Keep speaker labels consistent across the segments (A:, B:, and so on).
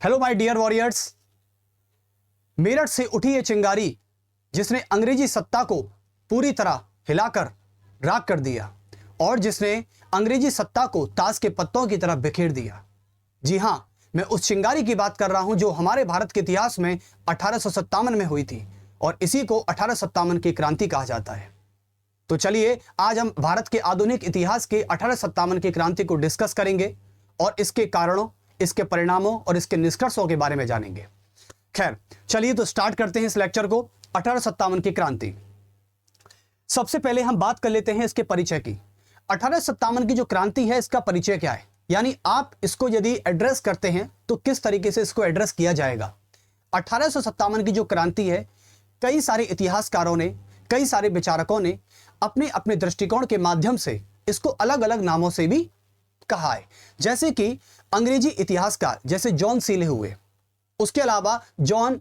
A: Hello my dear warriors. Meerut से उठी ये चिंगारी जिसने अंग्रेजी सत्ता को पूरी तरह हिलाकर राख कर दिया और जिसने अंग्रेजी सत्ता को ताश के पत्तों की तरह बिखेर दिया। जी हां, मैं उस चिंगारी की बात कर रहा हूं जो हमारे भारत के इतिहास में 1857 में हुई थी और इसी को 1857 की क्रांति कहा जाता है। तो चलिए आज हम भारत के आधुनिक इतिहास के 1857 की क्रांति को डिस्कस करेंगे और इसके कारणों, इसके परिणामों और इसके निष्कर्षों के बारे में जानेंगे। खैर चलिए तो स्टार्ट करते हैं इस लेक्चर को। 1857 की क्रांति, सबसे पहले हम बात कर लेते हैं इसके परिचय की। 1857 की जो क्रांति है इसका परिचय क्या है, यानी आप इसको यदि एड्रेस करते हैं तो किस तरीके से इसको एड्रेस किया जाएगा। 1857 की जो क्रांति है, कई सारे इतिहासकारों ने, कई सारे विचारकों ने अपने अपने दृष्टिकोण के माध्यम से इसको अलग अलग नामों से भी कहा है। जैसे कि अंग्रेजी इतिहासकार जैसे जॉन सीले हुए, उसके अलावा जॉन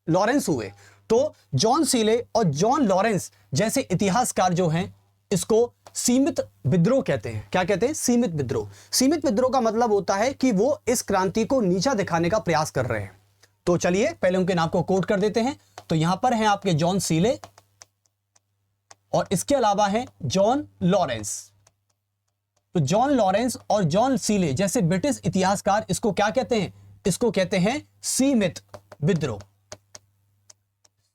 A: लॉरेंस हुए। तो जॉन सीले और जॉन लॉरेंस जैसे इतिहासकार जो हैं इसको सीमित विद्रोह कहते हैं। क्या कहते हैं? सीमित विद्रोह। सीमित विद्रोह का मतलब होता है कि वो इस क्रांति को नीचा दिखाने का प्रयास कर रहे हैं। तो चलिए पहले उनके नाम को कोट कर देते हैं। तो यहां पर हैं आपके जॉन सीले और इसके अलावा है जॉन लॉरेंस। तो जॉन लॉरेंस और जॉन सीले जैसे ब्रिटिश इतिहासकार इसको क्या कहते हैं? इसको कहते हैं सीमित विद्रोह।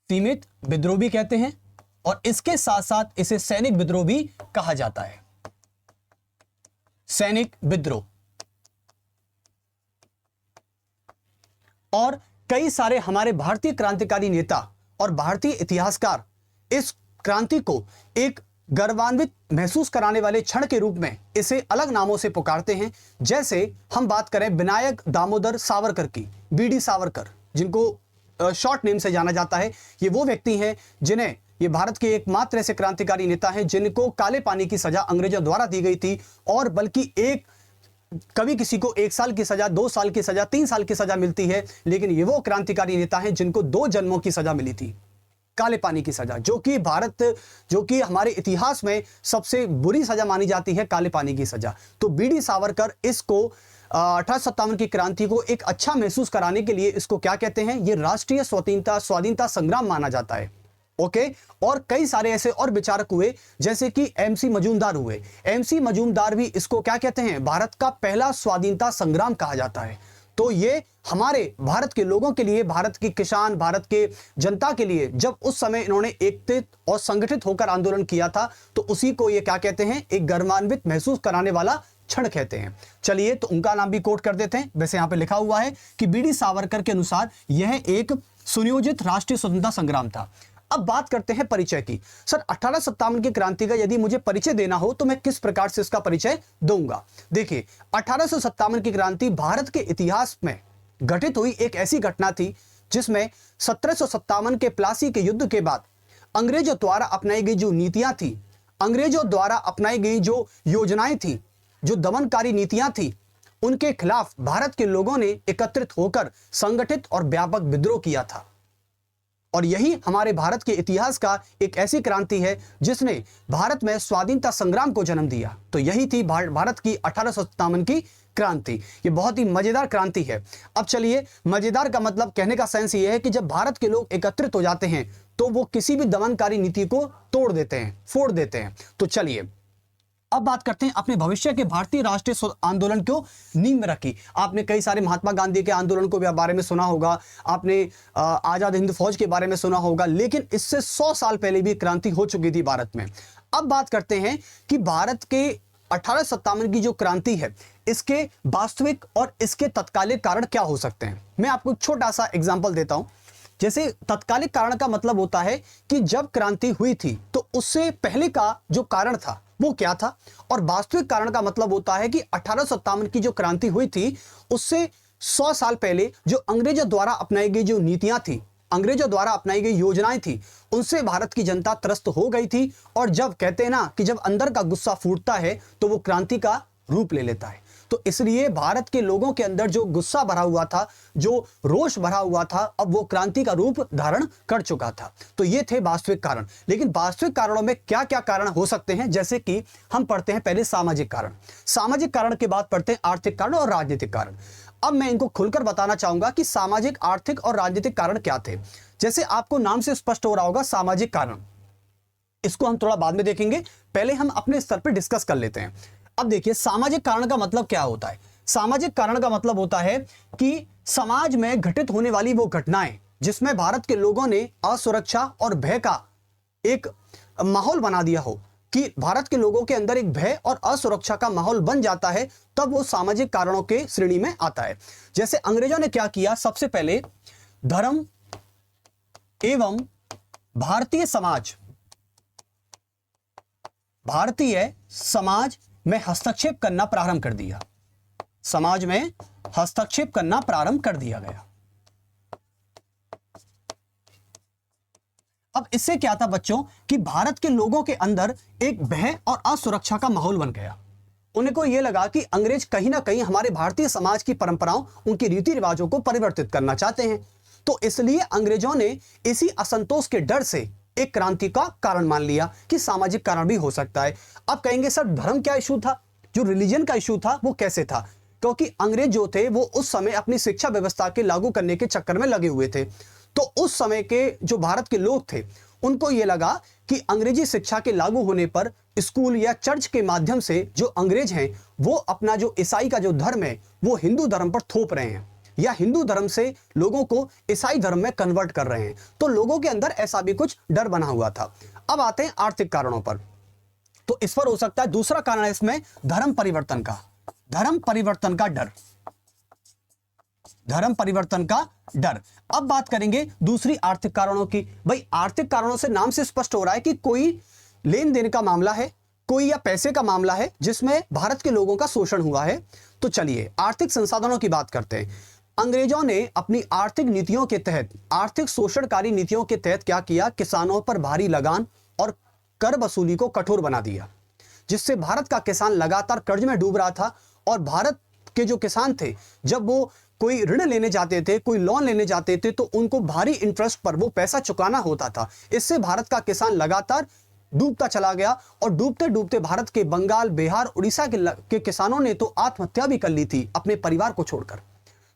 A: सीमित विद्रोह भी कहते हैं और इसके साथ साथ इसे सैनिक विद्रोह भी कहा जाता है। सैनिक विद्रोह। और कई सारे हमारे भारतीय क्रांतिकारी नेता और भारतीय इतिहासकार इस क्रांति को एक गर्वान्वित महसूस कराने वाले क्षण के रूप में इसे अलग नामों से पुकारते हैं। जैसे हम बात करें विनायक दामोदर सावरकर की, बीडी सावरकर, जिनको शॉर्ट नेम से जाना जाता है। ये वो व्यक्ति हैं जिन्हें, ये भारत के एकमात्र ऐसे क्रांतिकारी नेता हैं जिनको काले पानी की सजा अंग्रेजों द्वारा दी गई थी और बल्कि कभी किसी को 1 साल की सजा, 2 साल की सजा, 3 साल की सजा मिलती है, लेकिन ये वो क्रांतिकारी नेता हैं जिनको 2 जन्मों की सजा मिली थी, काले पानी की सजा, जो कि हमारे इतिहास में सबसे बुरी सजा मानी जाती है, काले पानी की सजा। तो बीडी सावरकर इसको 1857 की क्रांति को एक अच्छा महसूस कराने के लिए इसको क्या कहते हैं? ये राष्ट्रीय स्वाधीनता संग्राम माना जाता है। ओके। और कई सारे ऐसे और विचारक हुए जैसे कि एमसी मजूमदार हुए। एमसी मजूमदार भी इसको क्या कहते हैं? भारत का पहला स्वाधीनता संग्राम कहा जाता है। तो ये हमारे भारत के लोगों के लिए, भारत की किसान, भारत के जनता के लिए, जब उस समय इन्होंने एकत्रित और संगठित होकर आंदोलन किया था, तो उसी को ये क्या कहते हैं? एक गर्वान्वित महसूस कराने वाला क्षण कहते हैं। चलिए तो उनका नाम भी कोट कर देते हैं। वैसे यहां पे लिखा हुआ है कि बीडी सावरकर के अनुसार यह एक सुनियोजित राष्ट्रीय स्वतंत्रता संग्राम था। अब बात करते हैं परिचय की। सर 1857 की क्रांति का यदि मुझे परिचय देना हो तो मैं किस प्रकार से इसका परिचय दूंगा? देखिए, 1857 की क्रांति भारत के इतिहास में घटित हुई एक ऐसी घटना थी जिसमें 1757 के प्लासी के युद्ध के बाद अंग्रेजों द्वारा अपनाई गई जो नीतियां थी, अंग्रेजों द्वारा अपनाई गई जो योजनाएं थी, जो दमनकारी नीतियां थी, उनके खिलाफ भारत के लोगों ने एकत्रित होकर संगठित और व्यापक विद्रोह किया था। और यही हमारे भारत के इतिहास का एक ऐसी क्रांति है जिसने भारत में स्वाधीनता संग्राम को जन्म दिया। तो यही थी भारत की 1857 की क्रांति। ये बहुत ही मजेदार क्रांति है। अब चलिए, मजेदार का मतलब कहने का सेंस ये है कि जब भारत के लोग एकत्रित हो जाते हैं तो वो किसी भी दमनकारी नीति को तोड़ देते हैं, फोड़ देते हैं। तो चलिए अब बात करते हैं अपने भविष्य के भारतीय राष्ट्रीय आंदोलन को नींव में रखी। आपने कई सारे महात्मा गांधी के आंदोलन को बारे में सुना होगा, आपने आजाद हिंद फौज के बारे में सुना होगा, लेकिन इससे 100 साल पहले भी क्रांति हो चुकी थी भारत में। अब बात करते हैं कि भारत के 1857 की जो क्रांति है इसके वास्तविक और इसके तत्कालिक कारण क्या हो सकते हैं। मैं आपको एक छोटा सा एग्जाम्पल देता हूं। जैसे तत्कालिक कारण का मतलब होता है कि जब क्रांति हुई थी तो उससे पहले का जो कारण था वो क्या था, और वास्तविक कारण का मतलब होता है कि 1857 की जो क्रांति हुई थी उससे 100 साल पहले जो अंग्रेजों द्वारा अपनाई गई जो नीतियां थी, अंग्रेजों द्वारा अपनाई गई योजनाएं थी, उनसे भारत की जनता त्रस्त हो गई थी। और जब कहते हैं ना कि जब अंदर का गुस्सा फूटता है तो वो क्रांति का रूप ले लेता है। तो इसलिए भारत के लोगों के अंदर जो गुस्सा भरा हुआ था, जो रोष भरा हुआ था, अब वो क्रांति का रूप धारण कर चुका था। तो ये थे वास्तविक कारण। लेकिन वास्तविक कारणों में क्या क्या कारण हो सकते हैं, जैसे कि हम पढ़ते हैं पहले सामाजिक कारण, सामाजिक कारण के बाद पढ़ते हैं आर्थिक कारण और राजनीतिक कारण। अब मैं इनको खुलकर बताना चाहूंगा कि सामाजिक, आर्थिक और राजनीतिक कारण क्या थे। जैसे आपको नाम से स्पष्ट हो रहा होगा, सामाजिक कारण, इसको हम थोड़ा बाद में देखेंगे, पहले हम अपने स्तर पर डिस्कस कर लेते हैं। अब देखिए, सामाजिक कारण का मतलब क्या होता है। सामाजिक कारण का मतलब होता है कि समाज में घटित होने वाली वो घटनाएं जिसमें भारत के लोगों ने असुरक्षा और भय का एक माहौल बना दिया हो, कि भारत के लोगों के अंदर एक भय और असुरक्षा का माहौल बन जाता है, तब वो सामाजिक कारणों के श्रेणी में आता है। जैसे अंग्रेजों ने क्या किया, सबसे पहले धर्म एवं भारतीय समाज में हस्तक्षेप करना प्रारंभ कर दिया। समाज में हस्तक्षेप करना प्रारंभ कर दिया गया। अब इससे क्या था बच्चों, कि भारत के लोगों के अंदर एक भय और असुरक्षा का माहौल बन गया। उनको यह लगा कि अंग्रेज कहीं ना कहीं हमारे भारतीय समाज की परंपराओं, उनके रीति रिवाजों को परिवर्तित करना चाहते हैं। तो इसलिए अंग्रेजों ने इसी असंतोष के डर से एक क्रांति का कारण मान लिया कि सामाजिक कारण भी हो सकता है। अब कहेंगे सर, धर्म क्या इशू था, जो रिलीजन का इशू था वो कैसे था? क्योंकि अंग्रेज जो थे वो उस समय अपनी शिक्षा व्यवस्था के लागू करने के चक्कर में लगे हुए थे। तो उस समय के जो भारत के लोग थे, उनको यह लगा कि अंग्रेजी शिक्षा के लागू होने पर स्कूल या चर्च के माध्यम से जो अंग्रेज हैं वो अपना जो ईसाई का जो धर्म है वो हिंदू धर्म पर थोप रहे हैं, या हिंदू धर्म से लोगों को ईसाई धर्म में कन्वर्ट कर रहे हैं। तो लोगों के अंदर ऐसा भी कुछ डर बना हुआ था। अब आते हैं आर्थिक कारणों पर। तो इस पर हो सकता है दूसरा कारण है इसमें धर्म परिवर्तन का डर। धर्म परिवर्तन का डर। अब बात करेंगे दूसरी आर्थिक कारणों की। भाई, आर्थिक कारणों से नाम से स्पष्ट हो रहा है कि कोई लेन देन का मामला है, कोई या पैसे का मामला है जिसमें भारत के लोगों का शोषण हुआ है। तो चलिए आर्थिक संसाधनों की बात करते हैं। अंग्रेजों ने अपनी आर्थिक नीतियों के तहत, आर्थिक शोषणकारी नीतियों के तहत क्या किया, किसानों पर भारी लगान और कर वसूली को कठोर बना दिया, जिससे भारत का किसान लगातार कर्ज में डूब रहा था। और भारत के जो किसान थे, जब वो कोई ऋण लेने जाते थे, कोई लोन लेने जाते थे, तो उनको भारी इंटरेस्ट पर वो पैसा चुकाना होता था। इससे भारत का किसान लगातार डूबता चला गया, और डूबते डूबते भारत के बंगाल, बिहार, उड़ीसा के किसानों ने तो आत्महत्या भी कर ली थी अपने परिवार को छोड़कर।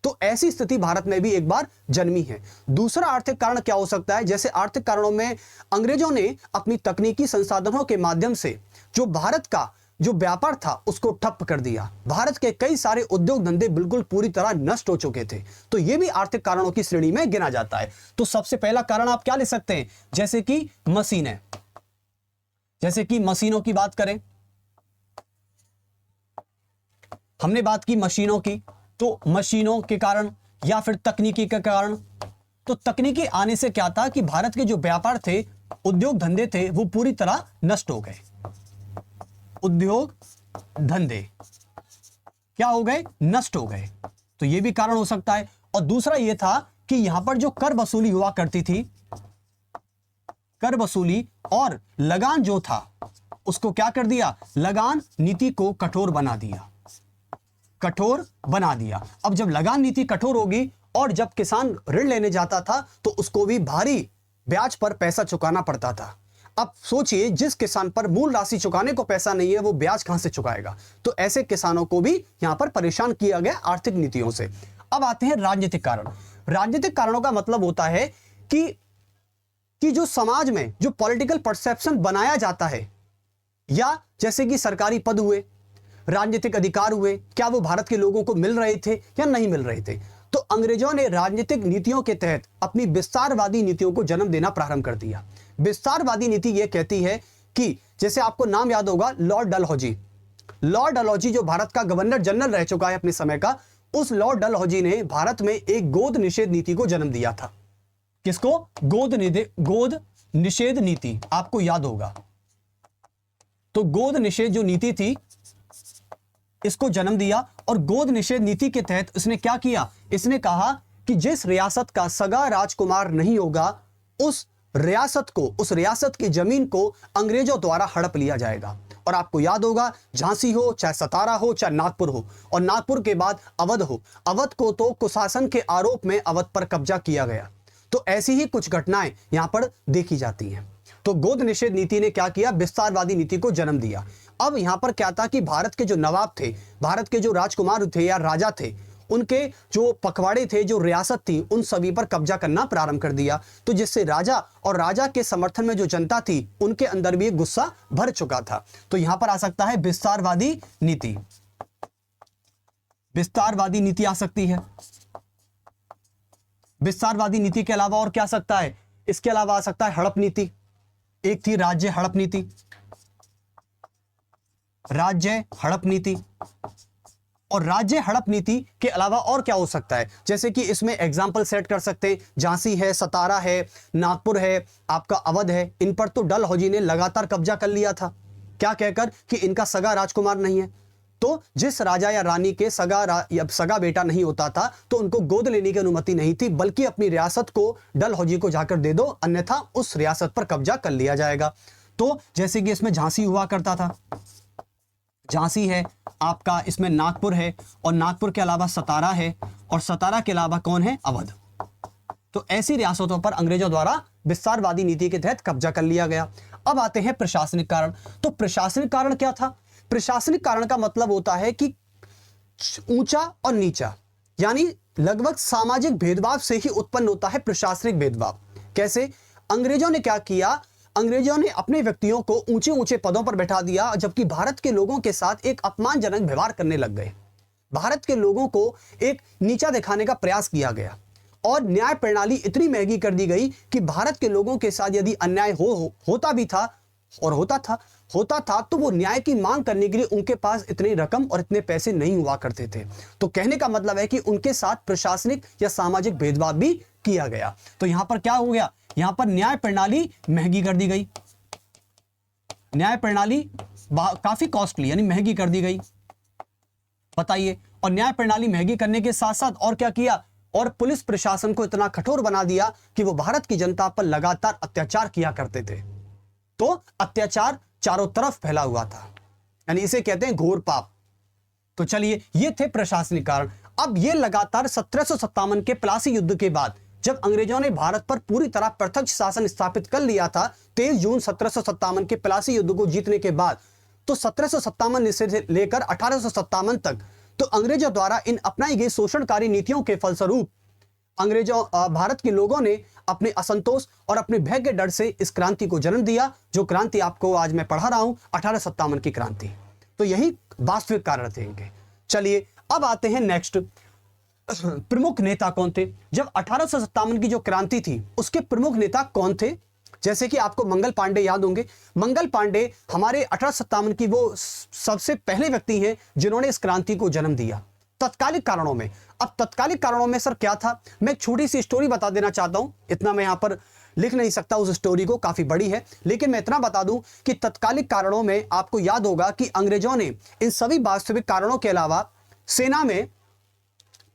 A: तो ऐसी स्थिति भारत में भी एक बार जन्मी है। दूसरा आर्थिक कारण क्या हो सकता है? जैसे आर्थिक कारणों में अंग्रेजों ने अपनी तकनीकी संसाधनों के माध्यम से जो भारत का जो व्यापार था उसको ठप कर दिया। भारत के कई सारे उद्योग धंधे बिल्कुल पूरी तरह नष्ट हो चुके थे। तो यह भी आर्थिक कारणों की श्रेणी में गिना जाता है। तो सबसे पहला कारण आप क्या ले सकते हैं? जैसे कि मशीनें, जैसे कि मशीनों की बात करें, हमने बात की मशीनों की, तो मशीनों के कारण या फिर तकनीकी के कारण। तो तकनीकी आने से क्या था कि भारत के जो व्यापार थे, उद्योग धंधे थे, वो पूरी तरह नष्ट हो गए। उद्योग धंधे क्या हो गए? नष्ट हो गए। तो यह भी कारण हो सकता है। और दूसरा यह था कि यहां पर जो कर वसूली हुआ करती थी, कर वसूली और लगान जो था उसको क्या कर दिया? लगान नीति को कठोर बना दिया, कठोर बना दिया। अब जब लगान नीति कठोर होगी और जब किसान ऋण लेने जाता था तो उसको भी भारी ब्याज पर पैसा चुकाना पड़ता था। अब सोचिए, जिस किसान पर मूल राशि चुकाने को पैसा नहीं है वो ब्याज कहां से चुकाएगा? तो ऐसे किसानों को भी यहां पर परेशान किया गया आर्थिक नीतियों से। अब आते हैं राजनीतिक कारण। राजनीतिक कारणों का मतलब होता है कि जो समाज में जो पॉलिटिकल परसेप्शन बनाया जाता है, या जैसे कि सरकारी पद हुए, राजनीतिक अधिकार हुए, क्या वो भारत के लोगों को मिल रहे थे या नहीं मिल रहे थे? तो अंग्रेजों ने राजनीतिक नीतियों के तहत अपनी विस्तारवादी नीतियों को जन्म देना प्रारंभ कर दिया। विस्तारवादी नीति यह कहती है कि, जैसे आपको नाम याद होगा, लॉर्ड डलहौजी। लॉर्ड डलहौजी जो भारत का गवर्नर जनरल रह चुका है अपने समय का, उस लॉर्ड डलहौजी ने भारत में एक गोद निषेध नीति को जन्म दिया था। किसको? गोद निषेध नीति, आपको याद होगा। तो गोद निषेध जो नीति थी इसको जन्म दिया, और गोद निषेध नीति के तहत इसने क्या किया? इसने कहा कि जिस रियासत का सगा राजकुमार नहीं होगा, उस रियासत की जमीन को अंग्रेजों द्वारा हड़प लिया जाएगा। और आपको याद होगा, झांसी हो, चाहे सतारा हो, चाहे नागपुर हो, और नागपुर के बाद अवध हो, अवध को तो कुशासन के आरोप में अवध पर कब्जा किया गया। तो ऐसी ही कुछ घटनाएं यहां पर देखी जाती हैं। तो गोद निषेध नीति ने क्या किया? विस्तारवादी नीति को जन्म दिया। अब यहां पर क्या था कि भारत के जो नवाब थे, भारत के जो राजकुमार थे या राजा थे, उनके जो पखवाड़े थे, जो रियासत थी, उन सभी पर कब्जा करना प्रारंभ कर दिया। तो जिससे राजा और राजा के समर्थन में जो जनता थी, उनके अंदर भी एक गुस्सा भर चुका था। तो यहां पर आ सकता है विस्तारवादी नीति। विस्तारवादी नीति आ सकती है। विस्तारवादी नीति के अलावा और क्या आ सकता है? इसके अलावा आ सकता है हड़प नीति। एक थी राज्य हड़प नीति, राज्य हड़प नीति। और राज्य हड़प नीति के अलावा और क्या हो सकता है? जैसे कि इसमें एग्जाम्पल सेट कर सकते हैं, झांसी है, सतारा है, नागपुर है, आपका अवध है। इन पर तो डलहौजी ने लगातार कब्जा कर लिया था। क्या कहकर? कि इनका सगा राजकुमार नहीं है। तो जिस राजा या रानी के सगा बेटा नहीं होता था, तो उनको गोद लेने की अनुमति नहीं थी, बल्कि अपनी रियासत को डलहौजी को जाकर दे दो, अन्यथा उस रियासत पर कब्जा कर लिया जाएगा। तो जैसे कि इसमें झांसी हुआ करता था, झांसी है आपका, इसमें नागपुर है, और नागपुर के अलावा सतारा है, और सतारा के अलावा कौन है? अवध। तो ऐसी रियासतों पर अंग्रेजों द्वारा विस्तारवादी नीति के तहत कब्जा कर लिया गया। अब आते हैं प्रशासनिक कारण। तो प्रशासनिक कारण क्या था? प्रशासनिक कारण का मतलब होता है कि ऊंचा और नीचा, यानी लगभग सामाजिक भेदभाव से ही उत्पन्न होता है प्रशासनिक भेदभाव। कैसे? अंग्रेजों ने क्या किया? अंग्रेजों ने अपने व्यक्तियों को ऊंचे ऊंचे पदों पर बैठा दिया, जबकि भारत के लोगों के साथ एक अपमानजनक व्यवहार करने लग गए। भारत के लोगों को एक नीचा दिखाने का प्रयास किया गया, और न्याय प्रणाली इतनी महंगी कर दी गई कि भारत के लोगों के साथ यदि अन्याय होता भी था और होता था तो वो न्याय की मांग करने के लिए उनके पास इतनी रकम और इतने पैसे नहीं हुआ करते थे। तो कहने का मतलब है कि उनके साथ प्रशासनिक या सामाजिक भेदभाव भी किया गया। तो यहां पर क्या हो गया? यहां पर न्याय प्रणाली महंगी कर दी गई। न्याय प्रणाली काफी कॉस्टली यानी महंगी कर दी गई। बताइए। और न्याय प्रणाली महंगी करने के साथ साथ और क्या किया? और पुलिस प्रशासन को इतना कठोर बना दिया कि वो भारत की जनता पर लगातार अत्याचार किया करते थे। तो अत्याचार चारों तरफ फैला हुआ था, यानी इसे कहते हैं घोर पाप। तो चलिए, ये थे प्रशासनिक कारण। अब ये लगातार 1757 के प्लासी युद्ध के बाद, जब अंग्रेजों ने भारत पर पूरी तरह प्रत्यक्ष शासन स्थापित कर लिया था, 23 जून 1757 के प्लासी युद्ध को जीतने के बाद, तो 1757 से लेकर 1857 तक तो अंग्रेजों द्वारा इन अपनाई गई शोषणकारी नीतियों के फलस्वरूप भारत के लोगों ने अपने असंतोष और अपने भय के डर से इस क्रांति को जन्म दिया, जो क्रांति आपको आज मैं पढ़ा रहा हूं, 1857 की क्रांति। तो यही वास्तविक कारण थे इनके। चलिए, अब आते हैं नेक्स्ट, प्रमुख नेता कौन थे? जब 1857 की जो क्रांति थी, उसके प्रमुख नेता कौन थे? जैसे कि आपको मंगल पांडे याद होंगे। मंगल पांडे हमारे 1857 की वो सबसे पहले व्यक्ति हैं जिन्होंने इस क्रांति को जन्म दिया तत्कालिक कारणों में। अब तत्कालिक कारणों में सर क्या था? मैं एक छोटी सी स्टोरी बता देना चाहता हूं। इतना मैं यहां पर लिख नहीं सकता उस स्टोरी को, काफी बड़ी है, लेकिन मैं इतना बता दूं कि तत्कालिक कारणों में आपको याद होगा कि अंग्रेजों ने इन सभी वास्तविक कारणों के अलावा सेना में,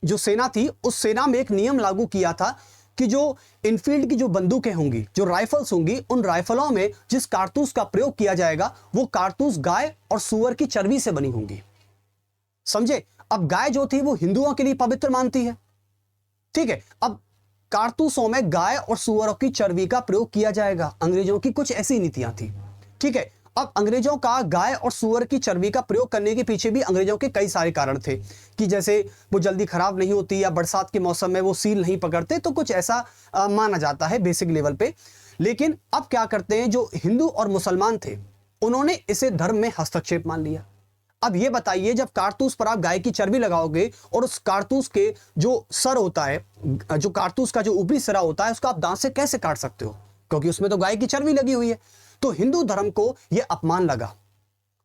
A: जो सेना थी, उस सेना में एक नियम लागू किया था कि जो इनफील्ड की जो बंदूकें होंगी, जो राइफल्स होंगी, उन राइफलों में जिस कारतूस का प्रयोग किया जाएगा, वो कारतूस गाय और सूअर की चर्बी से बनी होंगी। समझे? अब गाय जो थी वो हिंदुओं के लिए पवित्र मानती है, ठीक है। अब कारतूसों में गाय और सूअरों की चर्बी का प्रयोग किया जाएगा। अंग्रेजों की कुछ ऐसी नीतियां थी, ठीक है। अब अंग्रेजों का गाय और सूअर की चर्बी का प्रयोग करने के पीछे भी अंग्रेजों के कई सारे कारण थे, कि जैसे वो जल्दी खराब नहीं होती या बरसात के मौसम में वो सील नहीं पकड़ते, तो कुछ ऐसा माना जाता है बेसिक लेवल पे। लेकिन अब क्या करते हैं, जो हिंदू और मुसलमान थे, उन्होंने इसे धर्म में हस्तक्षेप मान लिया। अब ये बताइए, जब कारतूस पर आप गाय की चर्बी लगाओगे और उस कारतूस के जो सर होता है, जो कारतूस का जो ऊपरी सिरा होता है, उसको आप दांत से कैसे काट सकते हो, क्योंकि उसमें तो गाय की चर्बी लगी हुई है। तो हिंदू धर्म को यह अपमान लगा।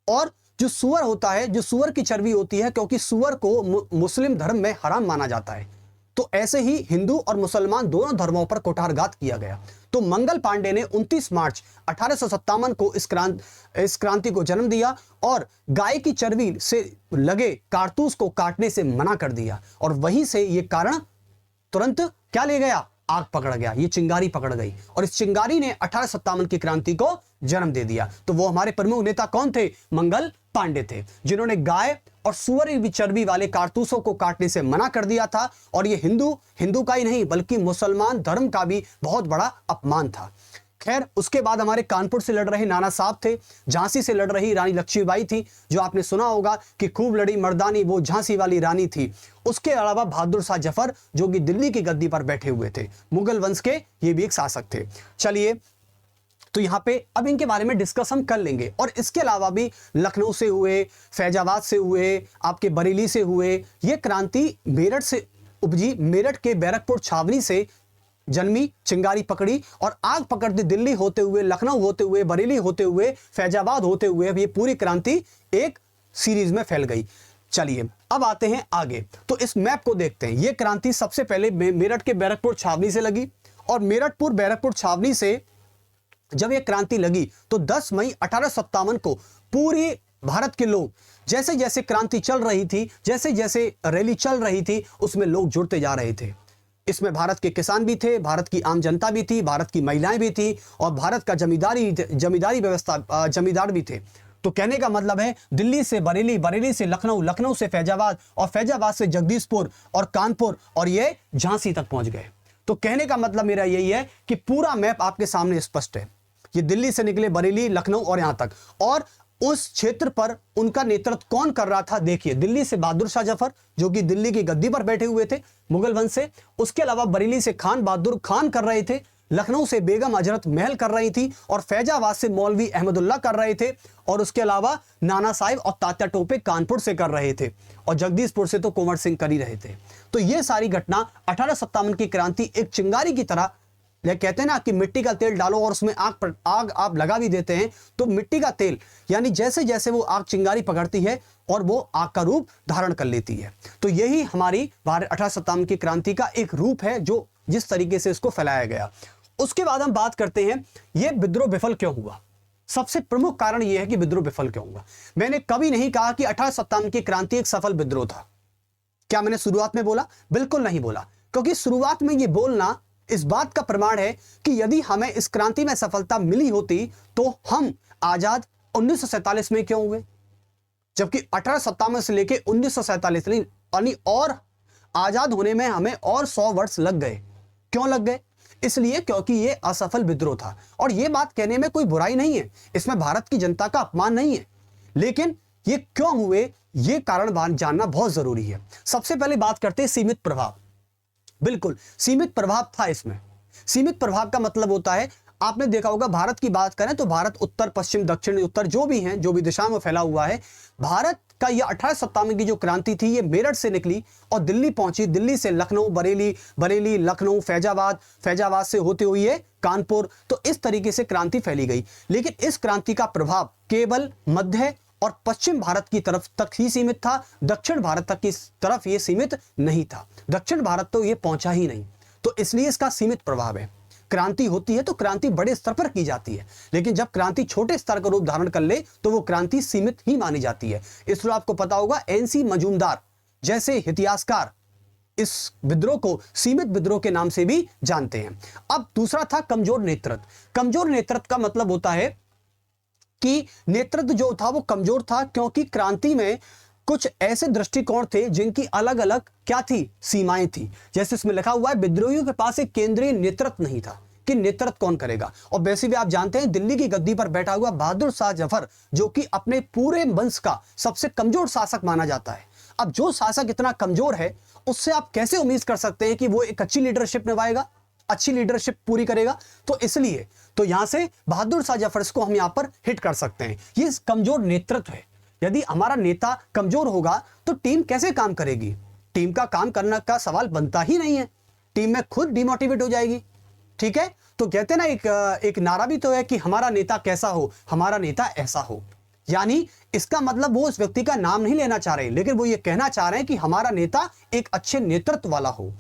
A: और जो सूअर होता है, जो सूअर की चर्बी होती है, क्योंकि सूअर को मुस्लिम धर्म में हराम माना जाता है, तो ऐसे ही हिंदू और मुसलमान दोनों धर्मों पर कुठारघात किया गया। तो मंगल पांडे ने 29 मार्च 1857 को इस क्रांति को जन्म दिया और गाय की चर्बी से लगे कारतूस को काटने से मना कर दिया। और वहीं से ये कारण तुरंत क्या ले गया, आग पकड़ गया, ये चिंगारी पकड़ गई, और इस चिंगारी ने 1857 की क्रांति को जन्म दे दिया। तो वो हमारे प्रमुख नेता कौन थे? मंगल पांडे थे, जिन्होंने गाय और सूअर की चर्बी वाले कारतूसों को काटने से मना कर दिया था। और ये हिंदू का ही नहीं, बल्कि मुसलमान धर्म का भी बहुत बड़ा अपमान था। खैर उसके बाद हमारे कानपुर से लड़ रहे नाना साहब थे, झांसी से लड़ रही रानी लक्ष्मीबाई थी, जो आपने सुना होगा कि खूब लड़ी मर्दानी वो झांसी वाली रानी थी। उसके अलावा बहादुर शाह जफर जो कि दिल्ली की गद्दी पर बैठे हुए थे, मुगल वंश के ये भी एक शासक थे। चलिए तो यहाँ पे अब इनके बारे में डिस्कस हम कर लेंगे। और इसके अलावा भी लखनऊ से हुए, फैजाबाद से हुए, आपके बरेली से हुए। ये क्रांति मेरठ से उपजी, मेरठ के बैरकपुर छावनी से जन्मी, चिंगारी पकड़ी और आग पकड़ती दिल्ली होते हुए, लखनऊ होते हुए, बरेली होते हुए, फैजाबाद होते हुए ये पूरी क्रांति एक सीरीज में फैल गई। चलिए अब आते हैं आगे, तो इस मैप को देखते हैं। ये क्रांति सबसे पहले मेरठ के बैरकपुर छावनी से लगी और मेरठपुर बैरकपुर छावनी से जब ये क्रांति लगी तो 10 मई 1857 को पूरे भारत के लोग, जैसे जैसे क्रांति चल रही थी, जैसे जैसे रैली चल रही थी, उसमें लोग जुड़ते जा रहे थे। इसमें भारत के किसान भी थे, भारत की आम जनता भी थी, भारत की महिलाएं भी थी और भारत का जमींदारी व्यवस्था जमींदार भी थे। तो कहने का मतलब है दिल्ली से बरेली, बरेली से लखनऊ, लखनऊ से फैजाबाद और फैजाबाद से जगदीशपुर और कानपुर और ये झांसी तक पहुंच गए। तो कहने का मतलब मेरा यही है कि पूरा मैप आपके सामने स्पष्ट है। ये दिल्ली से निकले बरेली, लखनऊ और यहां तक, और उस क्षेत्र पर उनका नेतृत्व कौन कर रहा था देखिए। दिल्ली से बहादुर शाह जफर जो कि दिल्ली की गद्दी पर बैठे हुए थे मुगल वंश से, उसके अलावा बरेली से खान बहादुर खान कर रहे थे, लखनऊ से बेगम हजरत महल कर रही थी और फैजाबाद से मौलवी अहमदुल्ला कर रहे थे, और उसके अलावा नाना साहिब और तात्या टोपे कानपुर से कर रहे थे और जगदीशपुर से तो कुंवर सिंह कर ही रहे थे। तो ये सारी घटना 1857 की क्रांति एक चिंगारी की तरह, ये कहते हैं ना कि मिट्टी का तेल डालो और उसमें आग आप लगा भी देते हैं, तो मिट्टी का तेल यानी जैसे जैसे वो आग चिंगारी पकड़ती है और वो आग का रूप धारण कर लेती है। तो यही हमारी 1857 की क्रांति का एक रूप है, जो जिस तरीके से इसको फैलाया गया। उसके बाद हम बात करते हैं ये विद्रोह विफल क्यों हुआ। सबसे प्रमुख कारण यह है कि विद्रोह विफल क्यों हुआ। मैंने कभी नहीं कहा कि 1857 की क्रांति एक सफल विद्रोह था। क्या मैंने शुरुआत में बोला? बिल्कुल नहीं बोला, क्योंकि शुरुआत में ये बोलना इस बात का प्रमाण है कि यदि हमें इस क्रांति में सफलता मिली होती तो हम आजाद 1947 में क्यों हुए, जबकि 1857 से लेके 1947 यानी और आजाद होने में हमें और 100 वर्ष लग गए। क्यों लग गए? इसलिए क्योंकि ये असफल विद्रोह था। और ये बात कहने में कोई बुराई नहीं है, इसमें भारत की जनता का अपमान नहीं है, लेकिन ये क्यों हुए ये कारण जानना बहुत जरूरी है। सबसे पहले बात करते हैं सीमित प्रभाव। बिल्कुल सीमित प्रभाव था इसमें। सीमित प्रभाव का मतलब होता है, आपने देखा होगा भारत की बात करें तो भारत उत्तर पश्चिम दक्षिण उत्तर जो भी हैं, जो भी दिशा में फैला हुआ है, भारत का यह 1857 की जो क्रांति थी ये मेरठ से निकली और दिल्ली पहुंची, दिल्ली से लखनऊ, बरेली, बरेली लखनऊ, फैजाबाद, फैजाबाद से होते हुए कानपुर। तो इस तरीके से क्रांति फैली गई। लेकिन इस क्रांति का प्रभाव केवल मध्य और पश्चिम भारत की तरफ तक ही सीमित था, दक्षिण भारत तक की तरफ ये सीमित नहीं था। दक्षिण भारत तो ये पहुंचा ही नहीं, तो इसलिए इसका सीमित प्रभाव है। क्रांति होती है तो क्रांति बड़े स्तर पर की जाती है, लेकिन जब क्रांति छोटे स्तर का रूप धारण कर ले तो वो क्रांति सीमित ही मानी जाती है। इसलिए आपको पता होगा एनसी मजूमदार जैसे इतिहासकार इस विद्रोह को सीमित विद्रोह के नाम से भी जानते हैं। अब दूसरा था कमजोर नेतृत्व। कमजोर नेतृत्व का मतलब होता है कि नेतृत्व जो था वो कमजोर था, क्योंकि क्रांति में कुछ ऐसे दृष्टिकोण थे जिनकी अलग अलग क्या थी, सीमाएं थी। जैसे इसमें लिखा हुआ है विद्रोहियों के पास एक केंद्रीय नेतृत्व नहीं था कि नेतृत्व कौन करेगा। और वैसे भी आप जानते हैं दिल्ली की गद्दी पर बैठा हुआ बहादुर शाह जफर जो कि अपने पूरे वंश का सबसे कमजोर शासक माना जाता है। अब जो शासक इतना कमजोर है उससे आप कैसे उम्मीद कर सकते हैं कि वो एक अच्छी लीडरशिप निभाएगा, अच्छी लीडरशिप पूरी करेगा। तो इसलिए तो यहां से बहादुर शाह जफर को हम यहां पर हिट कर सकते हैं। ये कमजोर नेतृत्व है। यदि हमारा नेता कमजोर होगा तो टीम कैसे काम करेगी? टीम का काम करने का सवाल बनता ही नहीं है, टीम में खुद डिमोटिवेट हो जाएगी। ठीक है, तो कहते हैं ना एक नारा भी तो है कि हमारा नेता कैसा हो, हमारा नेता ऐसा हो। यानी इसका मतलब वो उस व्यक्ति का नाम नहीं लेना चाह रहे, लेकिन वो ये कहना चाह रहे हैं कि हमारा नेता एक अच्छे नेतृत्व वाला हो।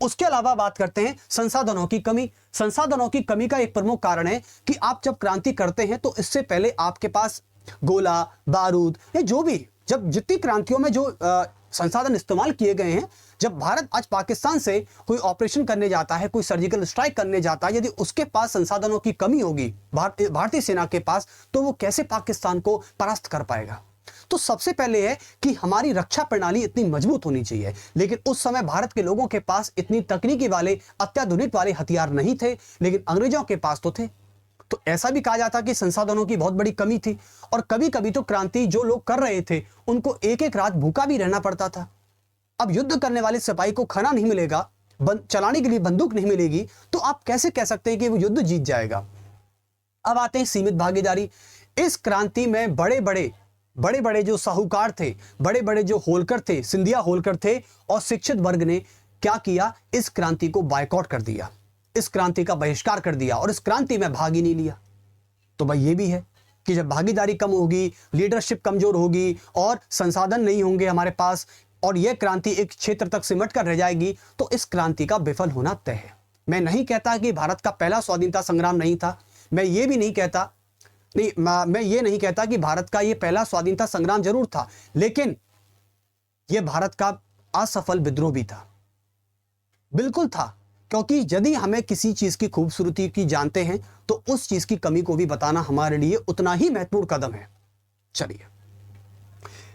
A: उसके अलावा बात करते हैं संसाधनों की कमी। संसाधनों की कमी का एक प्रमुख कारण है कि आप जब क्रांति करते हैं तो इससे पहले आपके पास गोला, बारूद, ये जो भी जब जितनी क्रांतियों में जो संसाधन इस्तेमाल किए गए हैं, जब भारत आज पाकिस्तान से कोई ऑपरेशन करने जाता है, कोई सर्जिकल स्ट्राइक करने जाता है, यदि उसके पास संसाधनों की कमी होगी भारतीय सेना के पास, तो वो कैसे पाकिस्तान को परास्त कर पाएगा? तो सबसे पहले है कि हमारी रक्षा प्रणाली इतनी मजबूत होनी चाहिए। लेकिन उस समय भारत के लोगों के पास इतनी तकनीकी वाले, अत्याधुनिक वाले हथियार नहीं थे, लेकिन अंग्रेजों के पास तो थे। तो ऐसा भी कहा जाता कि संसाधनों की बहुत बड़ी कमी थी और कभी कभी तो क्रांति जो लोग कर रहे थे उनको एक एक रात भूखा भी रहना पड़ता था। अब युद्ध करने वाले सिपाही को खाना नहीं मिलेगा, चलाने के लिए बंदूक नहीं मिलेगी, तो आप कैसे कह सकते हैं कि वो युद्ध जीत जाएगा। अब आते हैं सीमित भागीदारी। इस क्रांति में बड़े बड़े जो साहूकार थे, बड़े बड़े जो होलकर थे, सिंधिया होलकर थे और शिक्षित वर्ग ने क्या किया, इस क्रांति को बायकॉट कर दिया, इस क्रांति का बहिष्कार कर दिया और इस क्रांति में भाग ही नहीं लिया। तो भाई ये भी है कि जब भागीदारी कम होगी, लीडरशिप कमजोर होगी और संसाधन नहीं होंगे हमारे पास और यह क्रांति एक क्षेत्र तक सिमट कर रह जाएगी, तो इस क्रांति का विफल होना तय है। मैं नहीं कहता कि भारत का पहला स्वाधीनता संग्राम नहीं था, मैं ये नहीं कहता कि भारत का ये पहला स्वाधीनता संग्राम जरूर था, लेकिन यह भारत का असफल विद्रोह भी था, बिल्कुल था। क्योंकि यदि हमें किसी चीज की खूबसूरती की जानते हैं तो उस चीज की कमी को भी बताना हमारे लिए उतना ही महत्वपूर्ण कदम है। चलिए,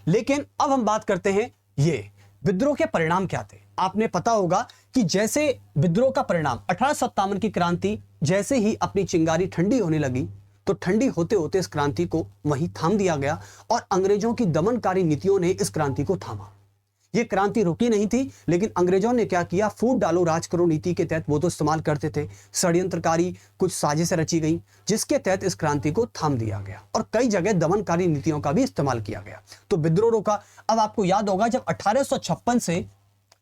A: लेकिन अब हम बात करते हैं ये विद्रोह के परिणाम क्या थे। आपने पता होगा कि जैसे विद्रोह का परिणाम 1857 की क्रांति जैसे ही अपनी चिंगारी ठंडी होने लगी, तो ठंडी होते होते इस क्रांति को वहीं थाम दिया गया और अंग्रेजों की दमनकारी नीतियों ने इस क्रांति को थामा। ये क्रांति रुकी नहीं थी, लेकिन अंग्रेजों ने क्या किया, फूट डालो राज करो नीति के तहत वो तो इस्तेमाल करते थे। षड्यंत्रकारी कुछ साजिशें रची गई जिसके तहत इस क्रांति को थाम दिया गया और कई जगह दमनकारी नीतियों का भी इस्तेमाल किया गया, तो विद्रोह रोका। अब आपको याद होगा जब 1856 से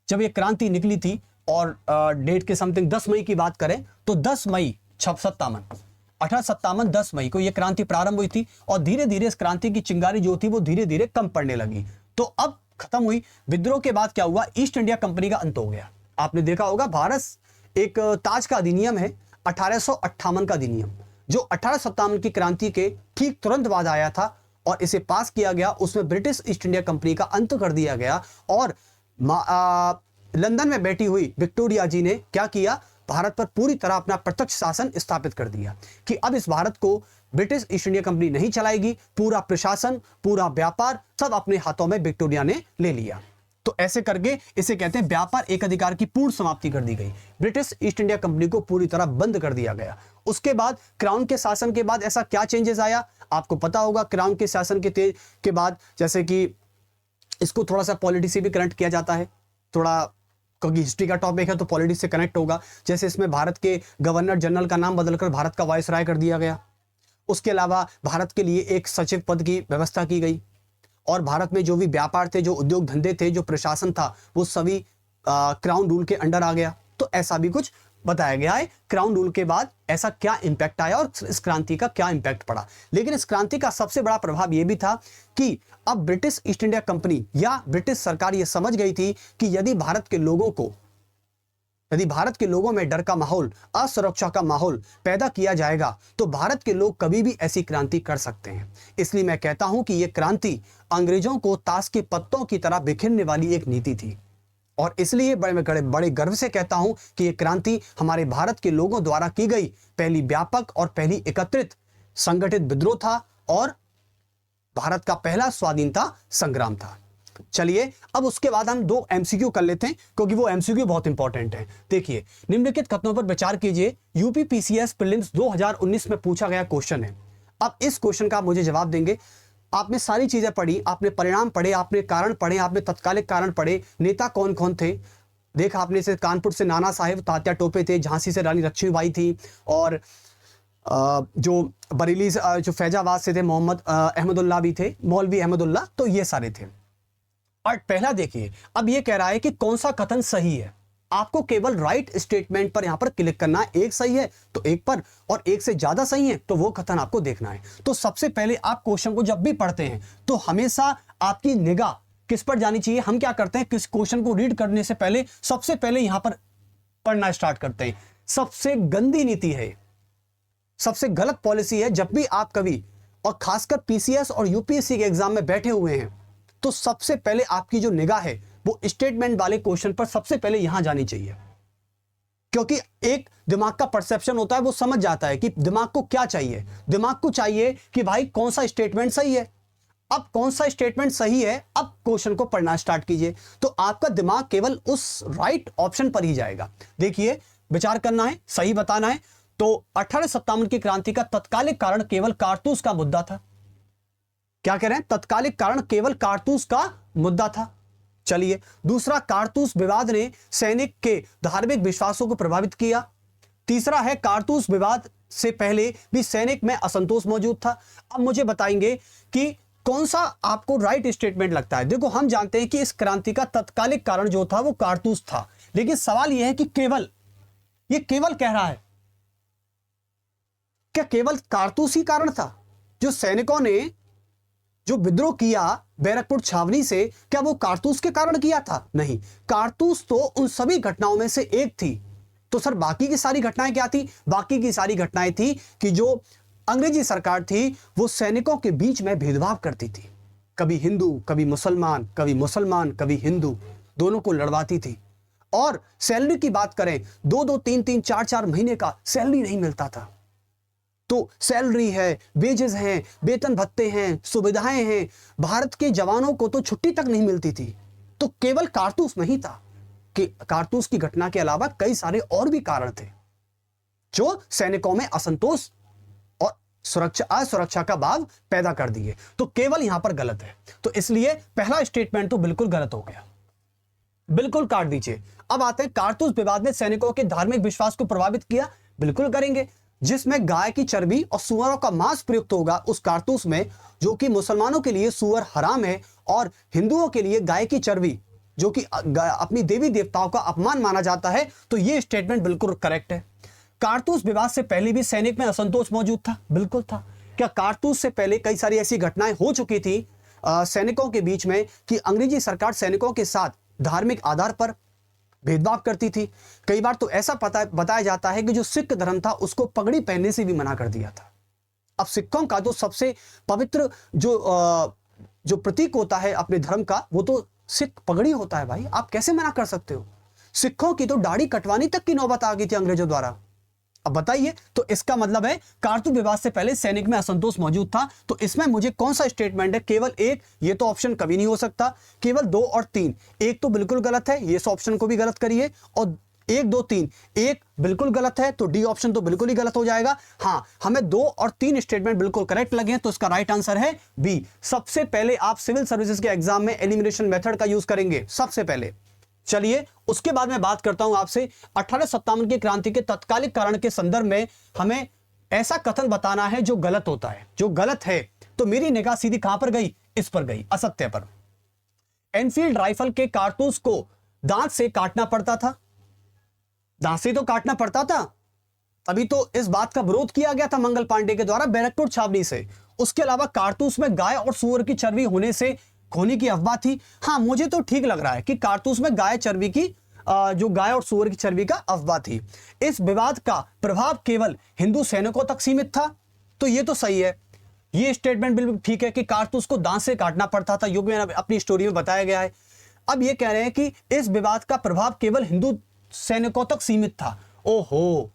A: जब ये क्रांति निकली थी और डेट के समथिंग 10 मई की बात करें तो 10 मई 1857 10 मई को यह क्रांति प्रारंभ हुई थी और धीरे धीरे इस क्रांति की चिंगारी जो थी वो धीरे धीरे कम पड़ने लगी। तो अब खत्म हुई। विद्रोह के बाद क्या हुआ, ईस्ट इंडिया कंपनी का अंत हो गया। आपने देखा होगा भारत एक ताज का अधिनियम है 1858 का अधिनियम, जो 1857 की क्रांति के ठीक तुरंत बाद आया था और इसे पास किया गया। उसमें ब्रिटिश ईस्ट इंडिया कंपनी का अंत कर दिया गया और लंदन में बैठी हुई विक्टोरिया जी ने क्या किया, भारत पर पूरी तरह अपना प्रत्यक्ष शासन स्थापित कर दिया कि अब इस भारत को ब्रिटिश ईस्ट इंडिया कंपनी नहीं चलाएगी, पूरा प्रशासन, पूरा व्यापार सब अपने हाथों में विक्टोरिया ने ले लिया। तो ऐसे करके इसे कहते हैं व्यापार एक अधिकार की पूर्ण समाप्ति कर दी गई। ब्रिटिश ईस्ट इंडिया कंपनी को पूरी तरह बंद कर दिया गया। उसके बाद क्राउन के शासन के बाद ऐसा क्या चेंजेस आया, आपको पता होगा। क्राउन के शासन के बाद, जैसे कि इसको थोड़ा सा पॉलिटिक्स से भी कनेक्ट किया जाता है, थोड़ा क्योंकि हिस्ट्री का टॉपिक है तो पॉलिटिक्स से कनेक्ट होगा। जैसे इसमें भारत के गवर्नर जनरल का नाम बदलकर भारत का वायसराय कर दिया गया। उसके अलावा भारत के लिए एक सचिव पद की व्यवस्था की गई और भारत में जो भी व्यापार थे, जो उद्योग धंधे थे, जो प्रशासन था, वो सभी क्राउन रूल के अंडर आ गया। तो ऐसा भी कुछ बताया गया है। क्राउन रूल के बाद ऐसा क्या इंपैक्ट आया और इस क्रांति का क्या इंपैक्ट पड़ा। लेकिन इस क्रांति का सबसे बड़ा प्रभाव यह भी था कि अब ब्रिटिश ईस्ट इंडिया कंपनी या ब्रिटिश सरकार यह समझ गई थी कि यदि भारत के लोगों में डर का माहौल, असुरक्षा का माहौल पैदा किया जाएगा तो भारत के लोग कभी भी ऐसी क्रांति कर सकते हैं। इसलिए मैं कहता हूं कि यह क्रांति अंग्रेजों को ताश के पत्तों की तरह बिखेरने वाली एक नीति थी और इसलिए बड़े गर्व से कहता हूं कि यह क्रांति हमारे भारत के लोगों द्वारा की गई पहली व्यापक और पहली एकत्रित संगठित विद्रोह था और भारत का पहला स्वाधीनता संग्राम था। चलिए, अब उसके बाद हम 2 एमसीक्यू कर लेते हैं क्योंकि वो एमसीक्यू बहुत इंपॉर्टेंट है। देखिए, निम्नलिखित कथनों पर विचार कीजिए। यूपी पीसीएस प्रीलिम्स 2019 में पूछा गया क्वेश्चन है। अब इस क्वेश्चन का आप मुझे जवाब देंगे। आपने सारी चीजें पढ़ी, आपने परिणाम पढ़े, आपने कारण पढ़े, आपने तत्कालिक कारण पढ़े, नेता कौन कौन थे देखा आपने। से कानपुर से नाना साहेब तात्या टोपे थे, झांसी से रानी लक्ष्मीबाई थी और जो बरेली जो फैजाबाद से थे मोहम्मद अहमदुल्ला भी थे, मौलवी अहमदुल्ला, तो ये सारे थे। और पहला देखिए, अब ये कह रहा है कि कौन सा कथन सही है। आपको केवल राइट स्टेटमेंट पर यहां पर क्लिक करना है। एक सही है तो एक पर और एक से ज्यादा सही है तो वो कथन आपको देखना है। तो सबसे पहले आप क्वेश्चन को जब भी पढ़ते हैं तो हमेशा आपकी निगाह किस पर जानी चाहिए। हम क्या करते हैं, किस क्वेश्चन को रीड करने से पहले सबसे पहले यहां पर पढ़ना स्टार्ट करते हैं। सबसे गंदी नीति है, सबसे गलत पॉलिसी है। जब भी आप कभी, और खासकर पीसीएस और यूपीएससी के एग्जाम में बैठे हुए हैं, तो सबसे पहले आपकी जो निगाह है वो स्टेटमेंट वाले क्वेश्चन पर सबसे पहले यहां जानी चाहिए। क्योंकि एक दिमाग का परसेप्शन होता है, वो समझ जाता है कि दिमाग को क्या चाहिए। दिमाग को चाहिए कि भाई कौन सा स्टेटमेंट सही है। अब कौन सा स्टेटमेंट सही है, अब क्वेश्चन को पढ़ना स्टार्ट कीजिए तो आपका दिमाग केवल उस राइट ऑप्शन पर ही जाएगा। देखिए, विचार करना है, सही बताना है। तो 1857 की क्रांति का तत्कालिक कारण केवल कारतूस का मुद्दा था। क्या कह रहे हैं? तत्कालिक कारण केवल कारतूस का मुद्दा था। चलिए, दूसरा, कारतूस विवाद ने सैनिक के धार्मिक विश्वासों को प्रभावित किया। तीसरा है, कारतूस विवाद से पहले भी सैनिक में असंतोष मौजूद था। अब मुझे बताएंगे कि कौन सा आपको राइट स्टेटमेंट लगता है। देखो, हम जानते हैं कि इस क्रांति का तत्कालिक कारण जो था वो कारतूस था, लेकिन सवाल यह है कि ये केवल कह रहा है, क्या केवल कारतूस ही कारण था? जो सैनिकों ने जो विद्रोह किया बैरकपुर छावनी से, क्या वो कारतूस के कारण किया था? नहीं, कारतूस तो उन सभी घटनाओं में से एक थी। तो सर, बाकी की सारी घटनाएं क्या थी? बाकी की सारी घटनाएं थी कि जो अंग्रेजी सरकार थी वो सैनिकों के बीच में भेदभाव करती थी। कभी हिंदू, कभी मुसलमान, कभी हिंदू, दोनों को लड़वाती थी। और सैलरी की बात करें, 2-2, 3-3, 4-4 महीने का सैलरी नहीं मिलता था। तो सैलरी है, वेजेस हैं, वेतन भत्ते हैं, सुविधाएं हैं, भारत के जवानों को तो छुट्टी तक नहीं मिलती थी। तो केवल कारतूस नहीं था, कि कारतूस की घटना के अलावा कई सारे और भी कारण थे जो सैनिकों में असंतोष और असुरक्षा का भाव पैदा कर दिए। तो केवल यहां पर गलत है। तो इसलिए पहला स्टेटमेंट तो बिल्कुल गलत हो गया, बिल्कुल काट दीजिए। अब आते हैं, कारतूस विवाद ने सैनिकों के धार्मिक विश्वास को प्रभावित किया। बिल्कुल करेंगे। जिसमें गाय की चर्बी और सुअरों का मांस प्रयुक्त होगा उस कारतूस में, जो कि मुसलमानों के लिए सुअर हराम है और हिंदुओं के लिए गाय की चर्बी, जो कि अपनी देवी देवताओं का अपमान माना जाता है। तो यह स्टेटमेंट बिल्कुल करेक्ट है। कारतूस विवाद से पहले भी सैनिक में असंतोष मौजूद था। बिल्कुल था। क्या कारतूस से पहले कई सारी ऐसी घटनाएं हो चुकी थी सैनिकों के बीच में कि अंग्रेजी सरकार सैनिकों के साथ धार्मिक आधार पर भेदभाव करती थी। कई बार तो ऐसा बताया जाता है कि जो सिख धर्म था उसको पगड़ी पहनने से भी मना कर दिया था। अब सिखों का जो सबसे पवित्र जो प्रतीक होता है अपने धर्म का, वो तो सिख पगड़ी होता है भाई। आप कैसे मना कर सकते हो? सिखों की तो दाढ़ी कटवानी तक की नौबत आ गई थी अंग्रेजों द्वारा। अब बताइए, तो इसका मतलब है कारतूस विवाद से पहले सैनिक में असंतोष मौजूद था। तो इसमें मुझे कौन सा स्टेटमेंट है? केवल एक, ये तो ऑप्शन कभी नहीं हो सकता। केवल 2 और 3, एक तो बिल्कुल गलत है, ये ऑप्शन को भी गलत करिए। और 1, 2, 3, एक बिल्कुल गलत है, तो डी ऑप्शन तो बिल्कुल ही गलत हो जाएगा। हाँ, हमें 2 और 3 स्टेटमेंट बिल्कुल करेक्ट लगे हैं, तो इसका राइट आंसर है बी। सबसे पहले आप सिविल सर्विसेज के एग्जाम में एलिमिनेशन मेथड का यूज करेंगे सबसे पहले। चलिए, उसके बाद मैं बात करता हूं आपसे 1857 की क्रांति के तत्कालिक कारण के संदर्भ में हमें ऐसा कथन बताना है जो गलत होता है, जो गलत है। तो मेरी निगाह सीधी कहां पर गई? इस पर गई, असत्य पर। एनफील्ड राइफल के कारतूस को दांत से काटना पड़ता था। दांत से तो काटना पड़ता था, तभी तो इस बात का विरोध किया गया था मंगल पांडे के द्वारा बैरकपुर छावनी से। उसके अलावा कारतूस में गाय और सुअर की चर्बी खोने की अफवाह थी। हाँ, मुझे तो ठीक लग रहा है कि कारतूस में गाय और सुअर की चर्बी का अफवाह थी। इस विवाद का प्रभाव केवल हिंदू सैनिकों तक सीमित था, तो ये तो सही है। ये स्टेटमेंट बिल्कुल ठीक है कि कारतूस को दांत से काटना पड़ता था, जो कि मैंने अपनी स्टोरी में बताया गया है। अब ये कह रहे हैं कि इस विवाद का प्रभाव केवल हिंदू सैनिकों तक सीमित था। ओहो,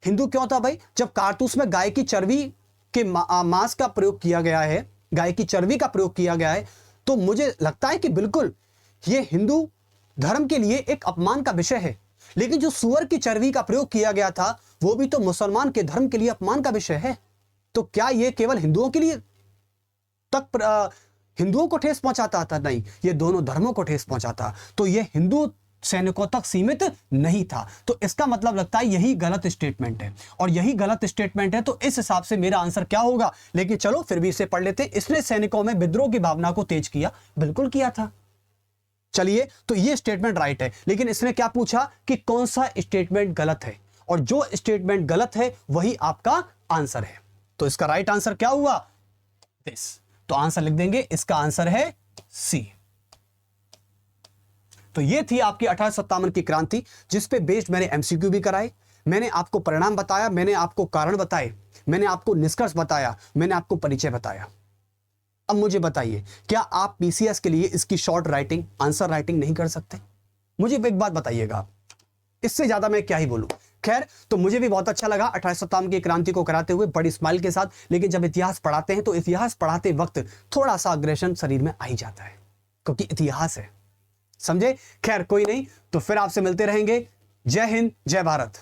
A: हिंदू क्यों था भाई? जब कारतूस में गाय की चर्बी के मांस का प्रयोग किया गया है, गाय की चर्बी का प्रयोग किया गया है, तो मुझे लगता है कि बिल्कुल ये हिंदू धर्म के लिए एक अपमान का विषय है। लेकिन जो सुअर की चर्बी का प्रयोग किया गया था वो भी तो मुसलमान के धर्म के लिए अपमान का विषय है। तो क्या ये केवल हिंदुओं के लिए हिंदुओं को ठेस पहुंचाता था? नहीं, ये दोनों धर्मों को ठेस पहुंचाता। तो ये हिंदू सैनिकों तक सीमित नहीं था। तो इसका मतलब लगता है यही गलत स्टेटमेंट है, और यही गलत स्टेटमेंट है। तो इस हिसाब से मेरा आंसर क्या होगा? लेकिन चलो फिर भी इसे पढ़ लेते। इसने सैनिकों में विद्रोह की भावना को तेज किया। बिल्कुल किया था। चलिए, तो ये स्टेटमेंट राइट है, लेकिन इसने क्या पूछा कि कौन सा स्टेटमेंट गलत है, और जो स्टेटमेंट गलत है वही आपका आंसर है। तो इसका राइट आंसर क्या हुआ? दिस। तो आंसर लिख देंगे, इसका आंसर है सी। तो ये थी आपकी 1857 की क्रांति, जिस पे बेस्ड मैंने एमसीक्यू भी कराए, मैंने आपको परिणाम बताया, मैंने आपको कारण बताए, मैंने आपको निष्कर्ष बताया, मैंने आपको परिचय बताया। अब मुझे बताइए, क्या आप पीसीएस के लिए इसकी शॉर्ट राइटिंग, आंसर राइटिंग नहीं कर सकते? मुझे एक बात बताइएगा, इससे ज्यादा मैं क्या ही बोलूं। खैर, तो मुझे भी बहुत अच्छा लगा 1857 की क्रांति को कराते हुए बड़ी स्माइल के साथ। लेकिन जब इतिहास पढ़ाते हैं तो इतिहास पढ़ाते वक्त थोड़ा सा अग्रेशन शरीर में आ ही जाता है, क्योंकि इतिहास है, समझे? खैर, कोई नहीं, तो फिर आपसे मिलते रहेंगे। जय हिंद, जय भारत।